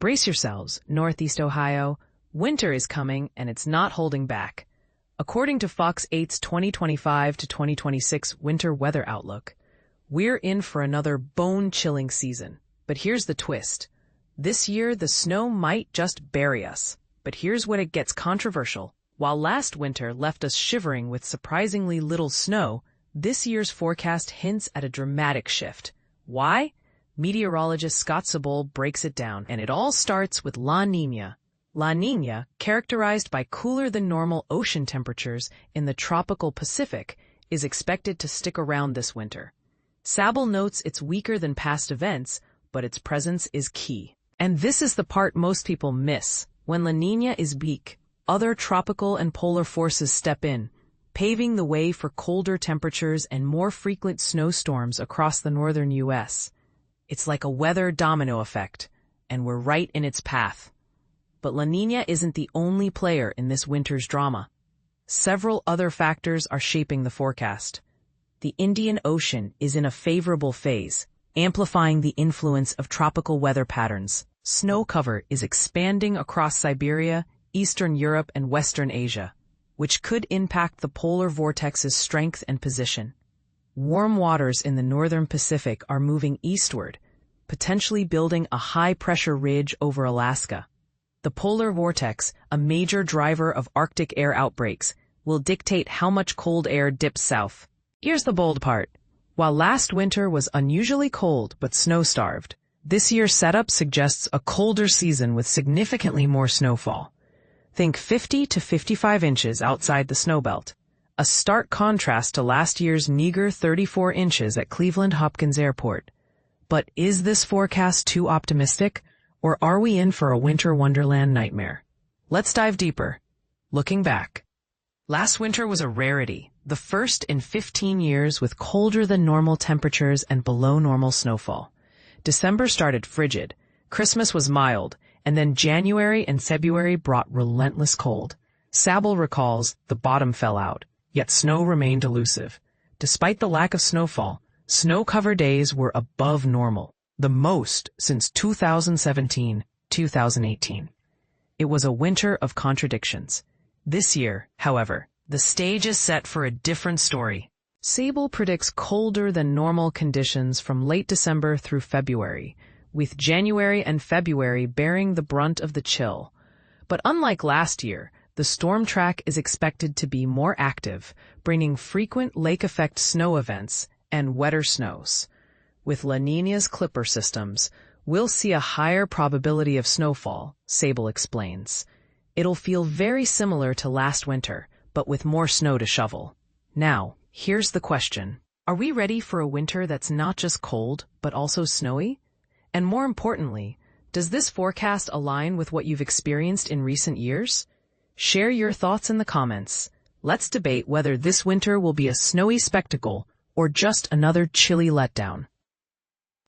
Brace yourselves, Northeast Ohio. Winter is coming, and it's not holding back. According to Fox 8's 2025 to 2026 winter weather outlook, we're in for another bone-chilling season. But here's the twist. This year, the snow might just bury us. But here's when it gets controversial. While last winter left us shivering with surprisingly little snow, this year's forecast hints at a dramatic shift. Why? Meteorologist Scott Sabol breaks it down, and it all starts with La Niña. La Niña, characterized by cooler-than-normal ocean temperatures in the tropical Pacific, is expected to stick around this winter. Sabol notes it's weaker than past events, but its presence is key. And this is the part most people miss. When La Niña is weak, other tropical and polar forces step in, paving the way for colder temperatures and more frequent snowstorms across the northern U.S. It's like a weather domino effect, and we're right in its path. But La Niña isn't the only player in this winter's drama. Several other factors are shaping the forecast. The Indian Ocean is in a favorable phase, amplifying the influence of tropical weather patterns. Snow cover is expanding across Siberia, Eastern Europe, and Western Asia, which could impact the polar vortex's strength and position. Warm waters in the northern Pacific are moving eastward, potentially building a high-pressure ridge over Alaska. The polar vortex, a major driver of Arctic air outbreaks, will dictate how much cold air dips south. Here's the bold part. While last winter was unusually cold but snow-starved, this year's setup suggests a colder season with significantly more snowfall. Think 50 to 55 inches outside the snowbelt, a stark contrast to last year's meager 34 inches at Cleveland Hopkins Airport. But is this forecast too optimistic, or are we in for a winter wonderland nightmare? Let's dive deeper. Looking back, last winter was a rarity, the first in 15 years with colder than normal temperatures and below normal snowfall. December started frigid, Christmas was mild, and then January and February brought relentless cold. Sabol recalls the bottom fell out, yet snow remained elusive. Despite the lack of snowfall, snow cover days were above normal, the most since 2017-2018. It was a winter of contradictions. This year, however, the stage is set for a different story. Sabol predicts colder than normal conditions from late December through February, with January and February bearing the brunt of the chill. But unlike last year, the storm track is expected to be more active, bringing frequent lake-effect snow events and wetter snows. With La Niña's clipper systems, we'll see a higher probability of snowfall, Sabol explains. It'll feel very similar to last winter, but with more snow to shovel. Now, here's the question. Are we ready for a winter that's not just cold, but also snowy? And more importantly, does this forecast align with what you've experienced in recent years? Share your thoughts in the comments. Let's debate whether this winter will be a snowy spectacle or just another chilly letdown.